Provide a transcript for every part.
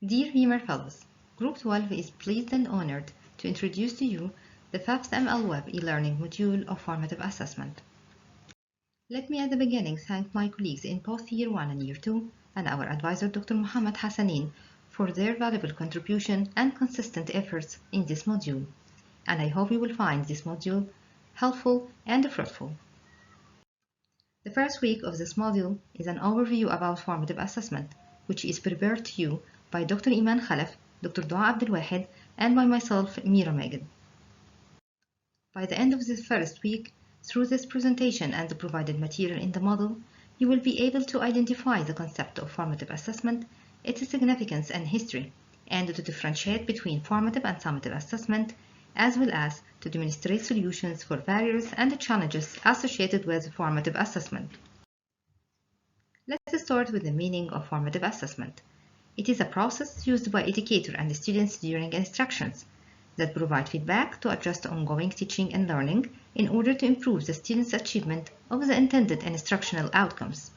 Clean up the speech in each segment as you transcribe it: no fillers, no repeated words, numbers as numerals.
Dear Beamer Fellows, Group 12 is pleased and honored to introduce to you the fifth ML Web e-learning module of Formative Assessment. Let me at the beginning thank my colleagues in both Year 1 and Year 2 and our advisor Dr. Muhammad Hassanin for their valuable contribution and consistent efforts in this module. And I hope you will find this module helpful and fruitful. The first week of this module is an overview about formative assessment, which is prepared to you by Dr. Iman Khalaf, Dr. Dua Abdelwahed, and by myself, Mira Magid. By the end of this first week, through this presentation and the provided material in the model, you will be able to identify the concept of formative assessment, its significance and history, and to differentiate between formative and summative assessment, as well as to demonstrate solutions for barriers and challenges associated with formative assessment. Let's start with the meaning of formative assessment. It is a process used by educators and students during instructions that provide feedback to adjust ongoing teaching and learning in order to improve the student's achievement of the intended instructional outcomes.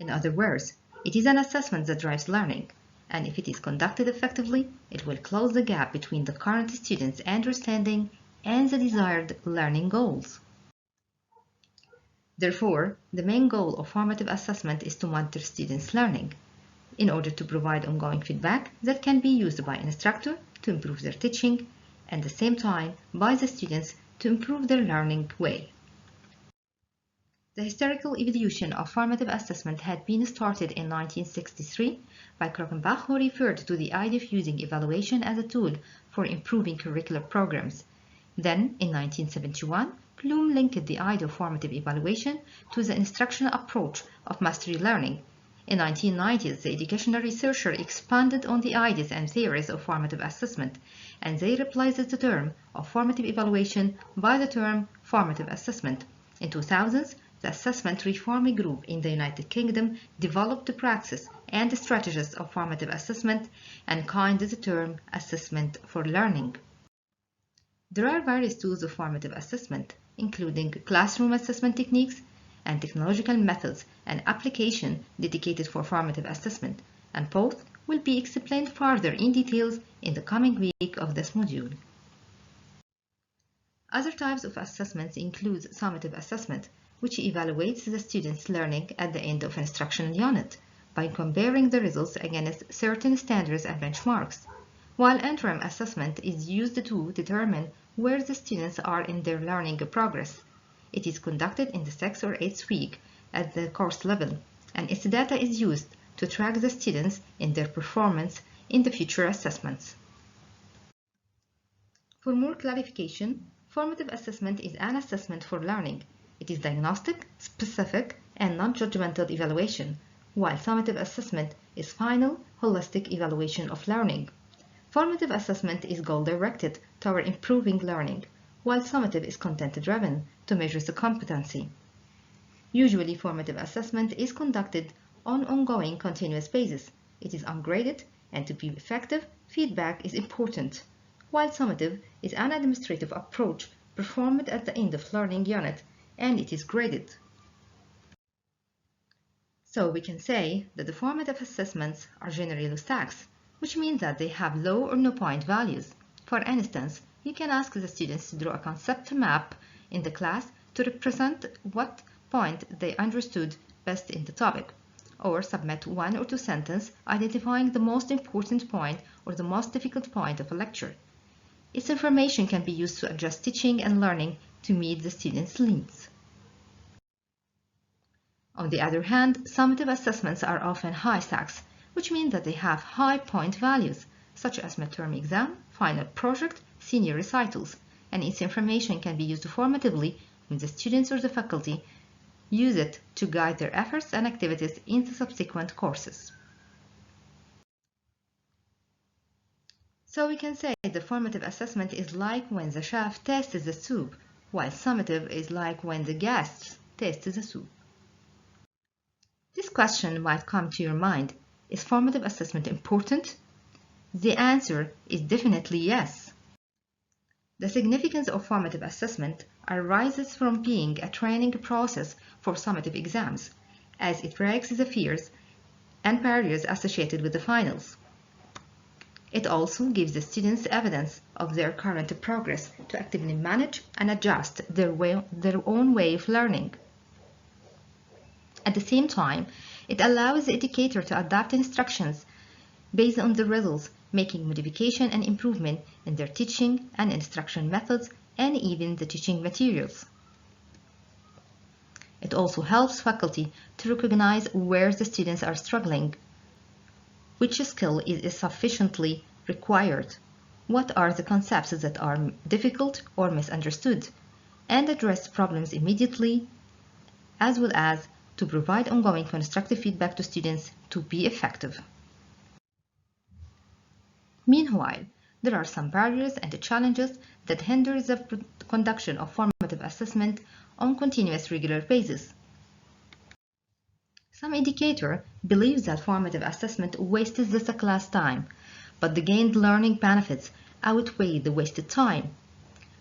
In other words, it is an assessment that drives learning, and if it is conducted effectively, it will close the gap between the current student's understanding and the desired learning goals. Therefore, the main goal of formative assessment is to monitor students' learning in order to provide ongoing feedback that can be used by an instructor to improve their teaching and at the same time by the students to improve their learning way. The historical evolution of formative assessment had been started in 1963 by Krockenbach, who referred to the idea of using evaluation as a tool for improving curricular programs. Then, in 1971, Bloom linked the idea of formative evaluation to the instructional approach of mastery learning. In the 1990s, the educational researcher expanded on the ideas and theories of formative assessment, and they replaced the term of formative evaluation by the term formative assessment. In 2000s, the Assessment Reform Group in the United Kingdom developed the practice and strategies of formative assessment and coined the term assessment for learning. There are various tools of formative assessment, including classroom assessment techniques and technological methods and application dedicated for formative assessment, and both will be explained further in details in the coming week of this module. Other types of assessments include summative assessment, which evaluates the student's learning at the end of an instructional unit by comparing the results against certain standards and benchmarks, while interim assessment is used to determine where the students are in their learning progress. It is conducted in the 6th or 8th week at the course level, and its data is used to track the students in their performance in the future assessments. For more clarification, formative assessment is an assessment for learning. It is diagnostic, specific, and non-judgmental evaluation, while summative assessment is final, holistic evaluation of learning. Formative assessment is goal-directed toward improving learning, while summative is content-driven to measure the competency. Usually, formative assessment is conducted on an ongoing continuous basis. It is ungraded, and to be effective, feedback is important, while summative is an administrative approach performed at the end of learning unit, and it is graded. So we can say that the formative assessments are generally low stakes, which means that they have low or no point values. For instance, you can ask the students to draw a concept map in the class to represent what point they understood best in the topic, or submit 1 or 2 sentences identifying the most important point or the most difficult point of a lecture. Its information can be used to adjust teaching and learning to meet the students' needs. On the other hand, summative assessments are often high stakes, which means that they have high point values, such as midterm exam, final project, senior recitals, and its information can be used formatively when the students or the faculty use it to guide their efforts and activities in the subsequent courses. So we can say the formative assessment is like when the chef tastes the soup, while summative is like when the guests taste the soup. This question might come to your mind: is formative assessment important? The answer is definitely yes. The significance of formative assessment arises from being a training process for summative exams, as it breaks the fears and barriers associated with the finals. It also gives the students evidence of their current progress to actively manage and adjust their own way of learning. At the same time, it allows the educator to adapt instructions based on the results, making modification and improvement in their teaching and instruction methods and even the teaching materials. It also helps faculty to recognize where the students are struggling, which skill is sufficiently required, what are the concepts that are difficult or misunderstood, and address problems immediately, as well as to provide ongoing constructive feedback to students to be effective. Meanwhile, there are some barriers and challenges that hinder the conduction of formative assessment on continuous regular basis. Some educator believes that formative assessment wastes the class time, but the gained learning benefits outweigh the wasted time.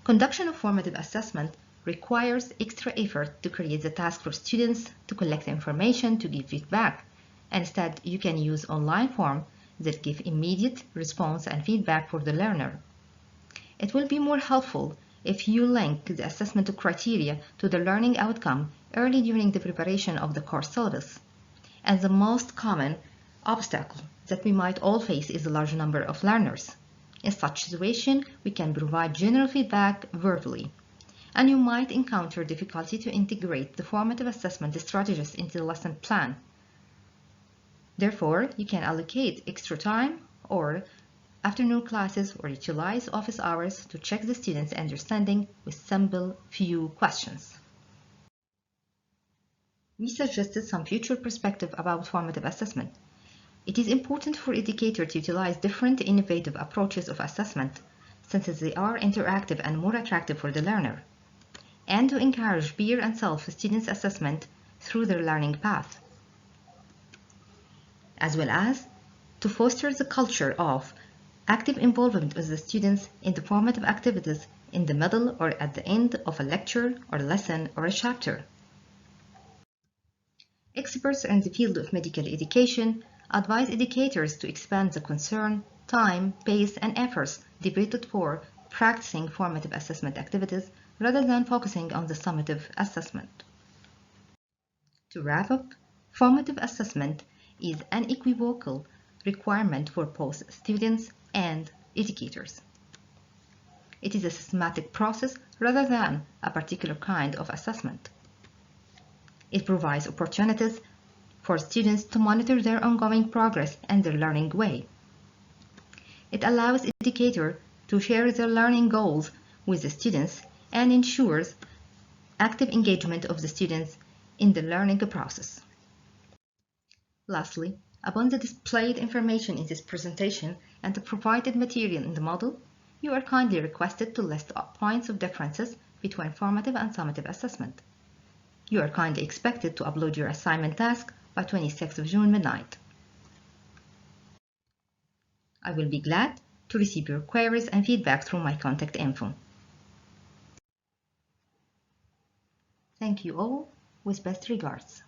Conduction of formative assessment requires extra effort to create the task for students, to collect information, to give feedback. Instead, you can use online forms that give immediate response and feedback for the learner. It will be more helpful if you link the assessment criteria to the learning outcome early during the preparation of the course syllabus. And the most common obstacle that we might all face is a large number of learners. In such situation, we can provide general feedback verbally, and you might encounter difficulty to integrate the formative assessment strategies into the lesson plan. Therefore, you can allocate extra time or afternoon classes or utilize office hours to check the students' understanding with simple few questions. We suggested some future perspective about formative assessment. It is important for educators to utilize different innovative approaches of assessment, since they are interactive and more attractive for the learner, and to encourage peer and self-students assessment through their learning path, as well as to foster the culture of active involvement of the students in the formative activities in the middle or at the end of a lecture or lesson or a chapter. Experts in the field of medical education advise educators to expand the concern, time, pace, and efforts devoted for practicing formative assessment activities rather than focusing on the summative assessment. To wrap up, formative assessment is an unequivocal requirement for both students and educators. It is a systematic process rather than a particular kind of assessment. It provides opportunities for students to monitor their ongoing progress and their learning way. It allows educators to share their learning goals with the students and ensures active engagement of the students in the learning process. Lastly, upon the displayed information in this presentation and the provided material in the model, you are kindly requested to list points of differences between formative and summative assessment. You are kindly expected to upload your assignment task by 26th of June midnight. I will be glad to receive your queries and feedback through my contact info. Thank you all, with best regards.